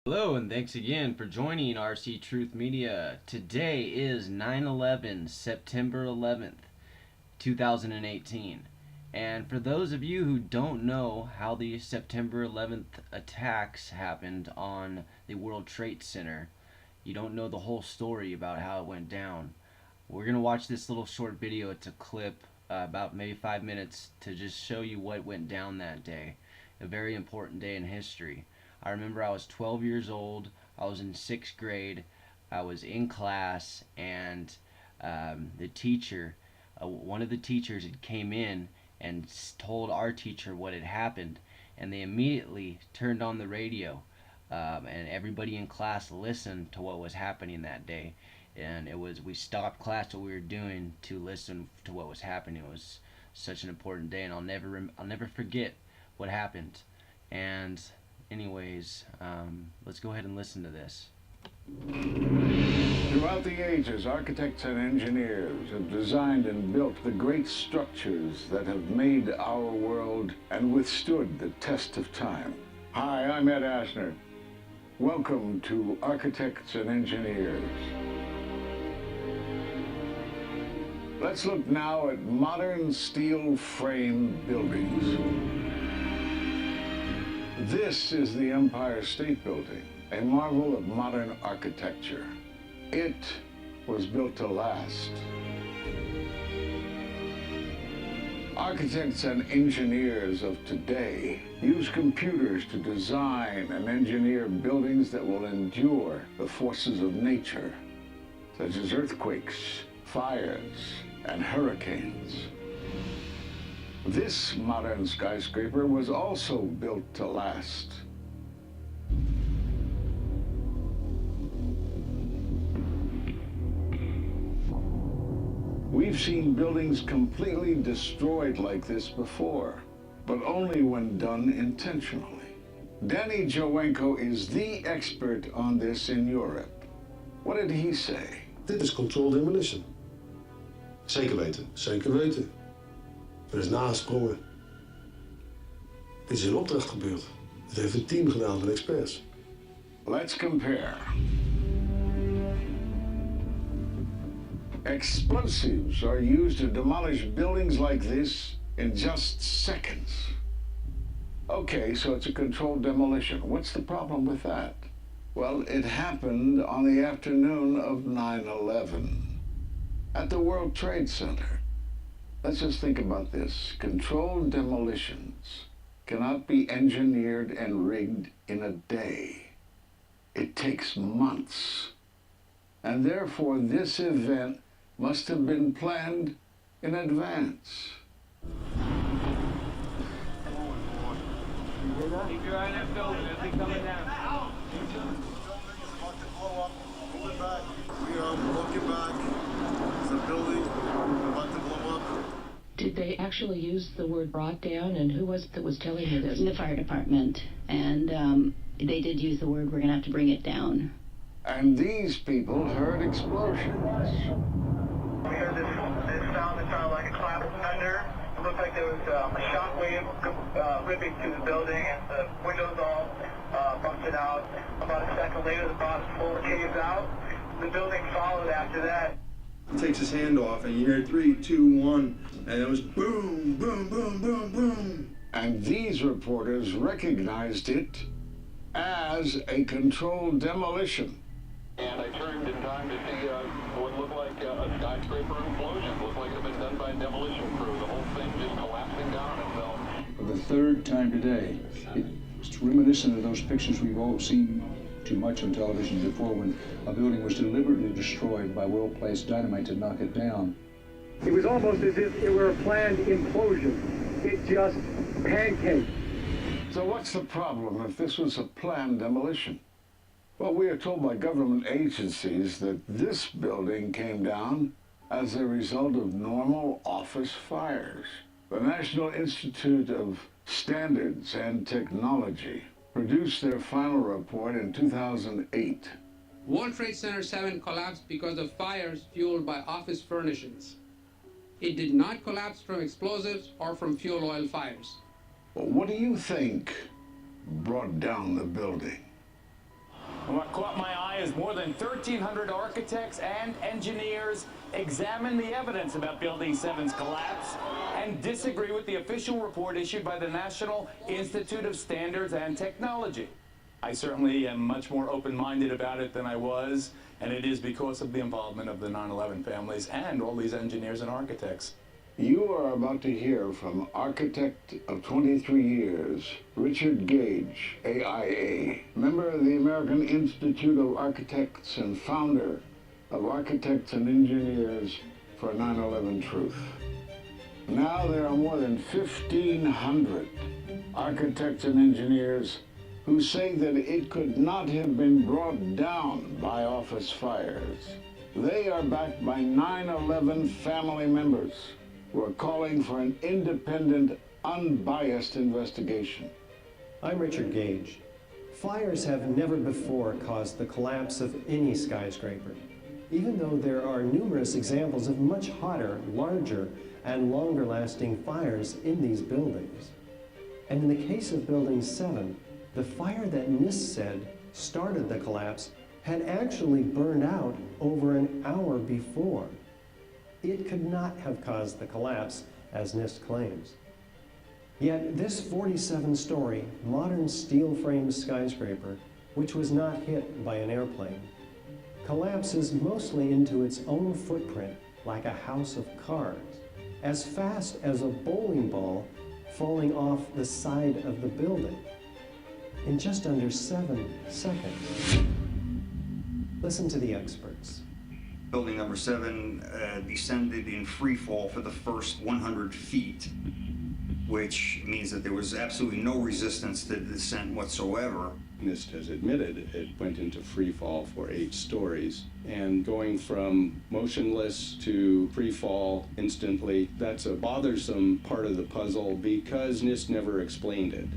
Hello, and thanks again for joining RC Truth Media. Today is 9/11, September 11th, 2018. And for those of you who don't know how the September 11th attacks happened on the World Trade Center, you don't know the whole story about how it went down. We're going to watch this little short video. It's a clip, about maybe 5 minutes, to just show you what went down that day. A very important day in history. I remember I was 12 years old. I was in 6th grade. I was in class, and the teacher, one of the teachers, had came in and told our teacher what had happened, and they immediately turned on the radio, and everybody in class listened to what was happening that day. And we stopped class what we were doing to listen to what was happening. It was such an important day, and I'll never forget what happened. And anyways, let's go ahead and listen to this. Throughout the ages, architects and engineers have designed and built the great structures that have made our world and withstood the test of time. Hi, I'm Ed Asner. Welcome to Architects and Engineers. Let's look now at modern steel frame buildings. This is the Empire State Building, a marvel of modern architecture. It was built to last. Architects and engineers of today use computers to design and engineer buildings that will endure the forces of nature, such as earthquakes, fires, and hurricanes. This modern skyscraper was also built to last. We've seen buildings completely destroyed like this before, but only when done intentionally. Danny Jowenko is the expert on this in Europe. What did he say? Dit is controlled demolition. Zeker weten. Zeker weten. Er is nagesprongen. Dit is in opdracht gebeurd. Dit heeft een team gedaan van experts. Let's compare. Explosives are used to demolish buildings like this in just seconds. Okay, so it's a controlled demolition. What's the problem with that? Well, it happened on the afternoon of 9/11 at the World Trade Center. Let's just think about this. Controlled demolitions cannot be engineered and rigged in a day. It takes months. And therefore, this event must have been planned in advance. Keep your eye on that building as they coming down. Pull it back. We are walking back. It's a building about to blow up. Did they actually use the word brought down, and who was it that was telling you this? The fire department, and they did use the word, we're going to have to bring it down. And these people heard explosions. We heard this sound that sounded like a clap of thunder. It looked like there was a shock wave ripping through the building, and the windows all busted out. About a second later, the bottom floor caved out. The building followed after that. He takes his hand off, and you hear 3, 2, 1, and it was boom, boom, boom, boom, boom. And these reporters recognized it as a controlled demolition. And I turned in time to see what looked like a skyscraper implosion. Looked like it had been done by a demolition crew. The whole thing just collapsing down itself. For the third time today, it's reminiscent of those pictures we've all seen too much on television before, when a building was deliberately destroyed by well-placed dynamite to knock it down. It was almost as if it were a planned implosion. It just pancaked. So what's the problem if this was a planned demolition? Well, we are told by government agencies that this building came down as a result of normal office fires. The National Institute of Standards and Technology produced their final report in 2008. World Trade Center 7 collapsed because of fires fueled by office furnishings. It did not collapse from explosives or from fuel oil fires. Well, what do you think brought down the building? More than 1,300 architects and engineers examine the evidence about Building 7's collapse and disagree with the official report issued by the National Institute of Standards and Technology. I certainly am much more open-minded about it than I was, and it is because of the involvement of the 9/11 families and all these engineers and architects. You are about to hear from architect of 23 years, Richard Gage, AIA, member of the American Institute of Architects and founder of Architects and Engineers for 9/11 Truth. Now there are more than 1,500 architects and engineers who say that it could not have been brought down by office fires. They are backed by 9/11 family members who are calling for an independent, unbiased investigation. I'm Richard Gage. Fires have never before caused the collapse of any skyscraper, even though there are numerous examples of much hotter, larger, and longer-lasting fires in these buildings. And in the case of Building 7, the fire that NIST said started the collapse had actually burned out over an hour before. It could not have caused the collapse, as NIST claims. Yet this 47-story, modern steel-framed skyscraper, which was not hit by an airplane, collapses mostly into its own footprint like a house of cards, as fast as a bowling ball falling off the side of the building, in just under 7 seconds. Listen to the experts. Building number 7 descended in free fall for the first 100 feet, which means that there was absolutely no resistance to the descent whatsoever. NIST has admitted it went into free fall for 8 stories. And going from motionless to free fall instantly, that's a bothersome part of the puzzle because NIST never explained it.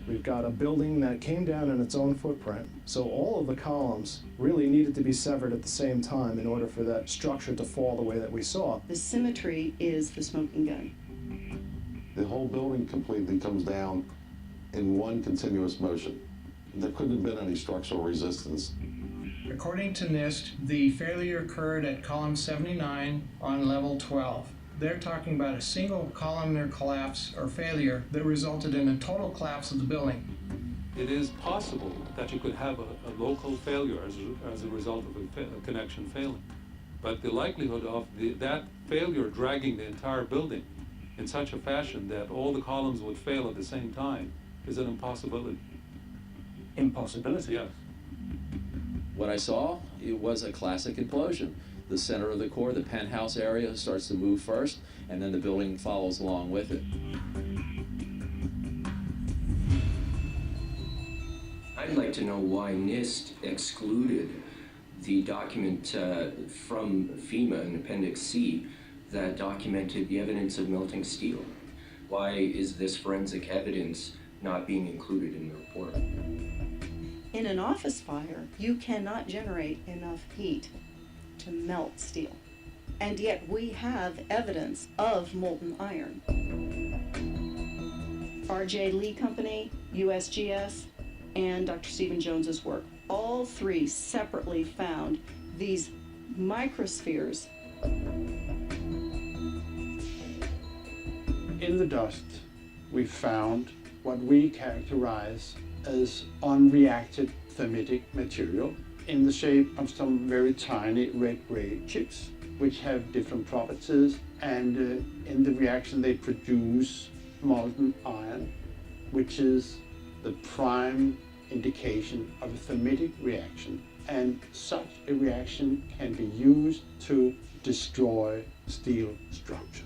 We've got a building that came down in its own footprint, so all of the columns really needed to be severed at the same time in order for that structure to fall the way that we saw. The symmetry is the smoking gun. The whole building completely comes down in one continuous motion. There couldn't have been any structural resistance. According to NIST, the failure occurred at column 79 on level 12. They're talking about a single columnar collapse or failure that resulted in a total collapse of the building. It is possible that you could have a local failure as a result of a connection failing. But the likelihood of that failure dragging the entire building in such a fashion that all the columns would fail at the same time is an impossibility. Impossibility? Yes. What I saw, it was a classic implosion. The center of the core, the penthouse area, starts to move first, and then the building follows along with it. I'd like to know why NIST excluded the document from FEMA in Appendix C that documented the evidence of melting steel. Why is this forensic evidence not being included in the report? In an office fire, you cannot generate enough heat to melt steel. And yet we have evidence of molten iron. R.J. Lee Company, USGS, and Dr. Stephen Jones's work, all three separately found these microspheres. In the dust, we found what we characterize as unreacted thermitic material in the shape of some very tiny red-gray chips, which have different properties, and in the reaction they produce molten iron, which is the prime indication of a thermitic reaction, and such a reaction can be used to destroy steel structures.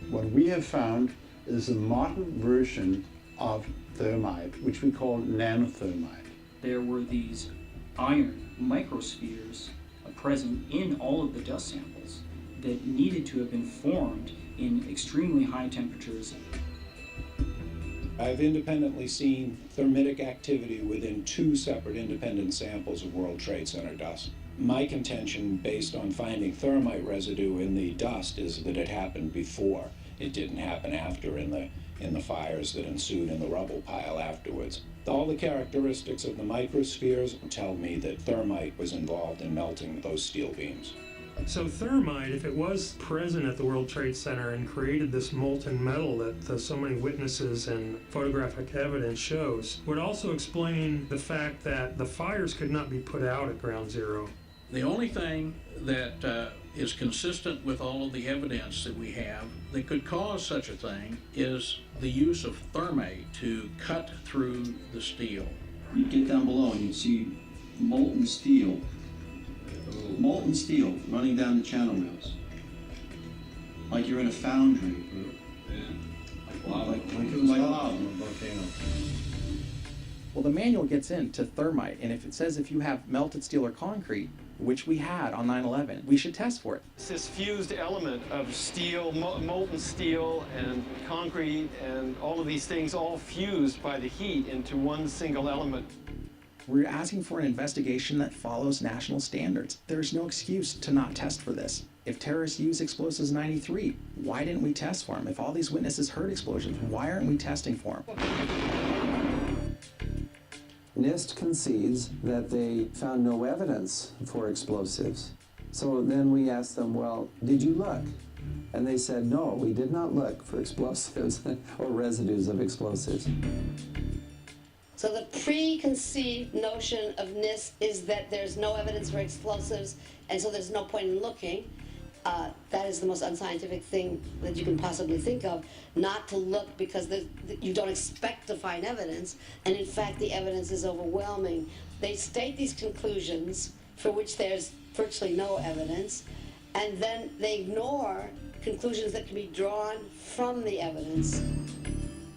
What we have found is a modern version of thermite, which we call nanothermite. There were these iron microspheres present in all of the dust samples that needed to have been formed in extremely high temperatures. I've independently seen thermitic activity within 2 separate independent samples of World Trade Center dust. My contention, based on finding thermite residue in the dust, is that it happened before. It didn't happen after in the fires that ensued in the rubble pile afterwards. All the characteristics of the microspheres tell me that thermite was involved in melting those steel beams. So thermite, if it was present at the World Trade Center and created this molten metal that so many witnesses and photographic evidence shows, would also explain the fact that the fires could not be put out at Ground Zero. The only thing that is consistent with all of the evidence that we have that could cause such a thing is the use of thermite to cut through the steel. You get down below and you see molten steel running down the channel rails, like you're in a foundry. Like lava. Well, the manual gets into thermite, and if it says if you have melted steel or concrete, which we had on 9/11, we should test for it. This fused element of steel, molten steel and concrete and all of these things all fused by the heat into one single element. We're asking for an investigation that follows national standards. There's no excuse to not test for this. If terrorists used explosives in '93, why didn't we test for them? If all these witnesses heard explosions, why aren't we testing for them? NIST concedes that they found no evidence for explosives. So then we asked them, well, did you look? And they said, no, we did not look for explosives or residues of explosives. So the preconceived notion of NIST is that there's no evidence for explosives, and so there's no point in looking. That is the most unscientific thing that you can possibly think of, not to look because you don't expect to find evidence, and in fact the evidence is overwhelming. They state these conclusions for which there's virtually no evidence, and then they ignore conclusions that can be drawn from the evidence.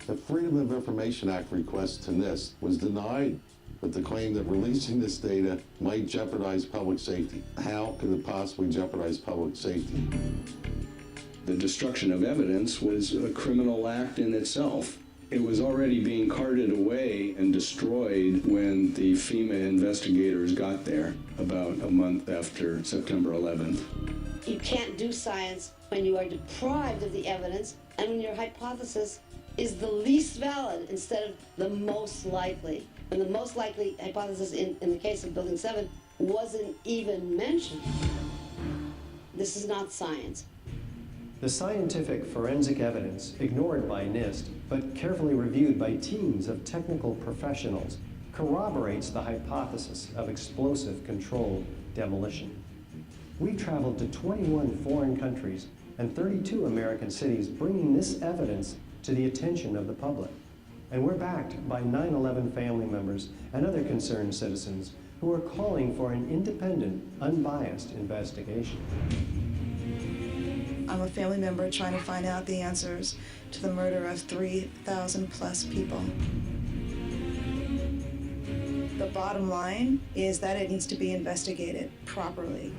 The Freedom of Information Act request to NIST was denied with the claim that releasing this data might jeopardize public safety. How could it possibly jeopardize public safety? The destruction of evidence was a criminal act in itself. It was already being carted away and destroyed when the FEMA investigators got there about a month after September 11th. You can't do science when you are deprived of the evidence and when your hypothesis is the least valid instead of the most likely. And the most likely hypothesis in the case of Building 7 wasn't even mentioned. This is not science. The scientific forensic evidence, ignored by NIST, but carefully reviewed by teams of technical professionals, corroborates the hypothesis of explosive controlled demolition. We traveled to 21 foreign countries and 32 American cities, bringing this evidence to the attention of the public. And we're backed by 9/11 family members and other concerned citizens who are calling for an independent, unbiased investigation. I'm a family member trying to find out the answers to the murder of 3,000 plus people. The bottom line is that it needs to be investigated properly.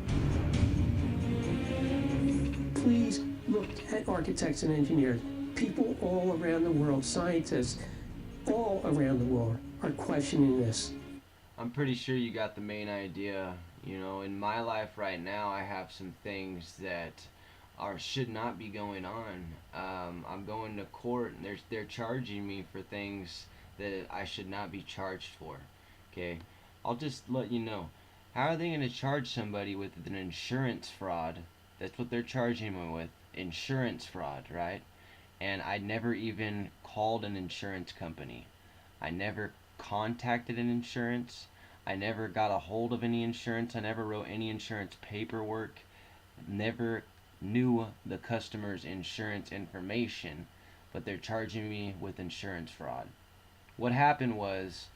Please look at architects and engineers. People all around the world, scientists all around the world are questioning this. I'm pretty sure you got the main idea. You know, in my life right now, I have some things that should not be going on. I'm going to court and they're charging me for things that I should not be charged for. Okay, I'll just let you know. How are they going to charge somebody with an insurance fraud? That's what they're charging me with, insurance fraud, right? And I never even called an insurance company. I never contacted an insurance. I never got a hold of any insurance. I never wrote any insurance paperwork. Never knew the customer's insurance information, but they're charging me with insurance fraud. What happened was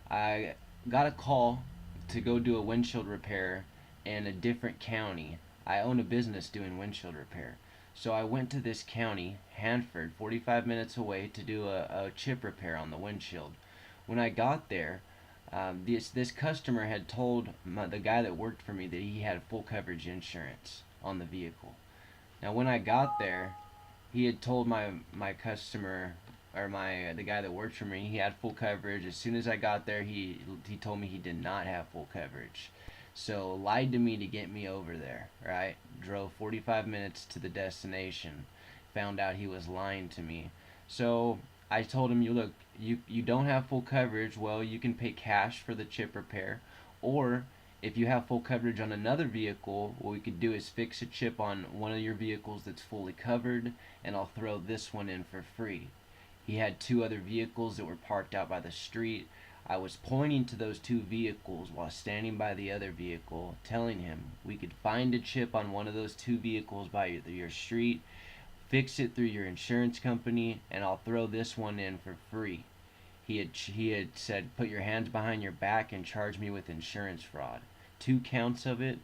I got a call to go do a windshield repair in a different county. I own a business doing windshield repair. So I went to this county, Hanford, 45 minutes away, to do a chip repair on the windshield. When I got there, this customer had told the guy that worked for me that he had full coverage insurance on the vehicle. Now when I got there, he had told my customer, or the guy that worked for me, he had full coverage. As soon as I got there, he told me he did not have full coverage. So lied to me to get me over there, right? Drove 45 minutes to the destination. found out he was lying to me. So I told him, look, you don't have full coverage. Well, you can pay cash for the chip repair, or if you have full coverage on another vehicle, what we could do is fix a chip on one of your vehicles that's fully covered, and I'll throw this one in for free. He had 2 other vehicles that were parked out by the street. I was pointing to those 2 vehicles while standing by the other vehicle, telling him we could find a chip on one of those 2 vehicles by your street, fix it through your insurance company, and I'll throw this one in for free. He had said, put your hands behind your back and charge me with insurance fraud. 2 counts of it,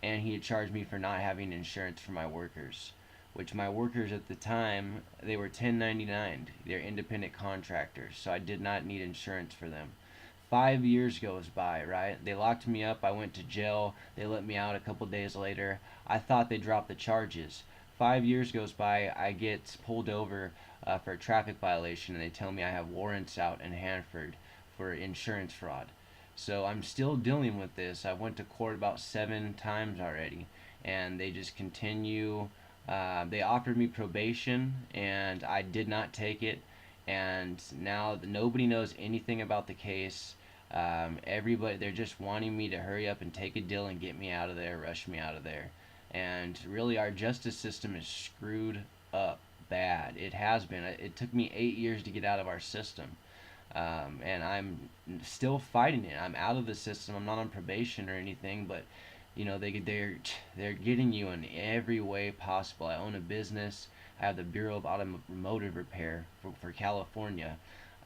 and he had charged me for not having insurance for my workers, which my workers at the time, they were 1099. They're independent contractors, so I did not need insurance for them. 5 years goes by, right? They locked me up. I went to jail. They let me out a couple days later. I thought they dropped the charges. 5 years goes by. I get pulled over for a traffic violation, and they tell me I have warrants out in Hanford for insurance fraud. So I'm still dealing with this. I went to court about 7 times already, and they just continue. They offered me probation, and I did not take it. And now nobody knows anything about the case. Everybody, they're just wanting me to hurry up and take a deal and get me out of there, rush me out of there. And really, our justice system is screwed up bad. It has been. It took me 8 years to get out of our system. And I'm still fighting it. I'm out of the system. I'm not on probation or anything, but you know, they're getting you in every way possible. I own a business. I have the Bureau of Automotive Repair for California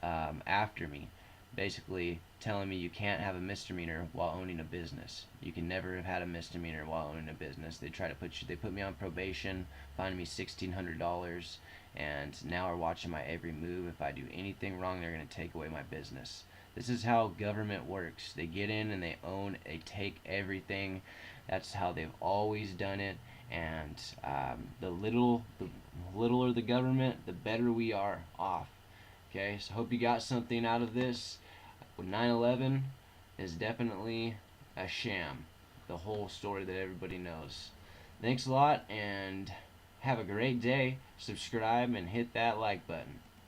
after me, basically telling me you can't have a misdemeanor while owning a business. You can never have had a misdemeanor while owning a business. They put me on probation, fined me $1,600, and now are watching my every move. If I do anything wrong, they're going to take away my business. This is how government works. They get in and they own, they take everything. That's how they've always done it. And the littler the government, the better we are off. Okay, so hope you got something out of this. 9/11 is definitely a sham. The whole story that everybody knows. Thanks a lot, and have a great day. Subscribe and hit that like button.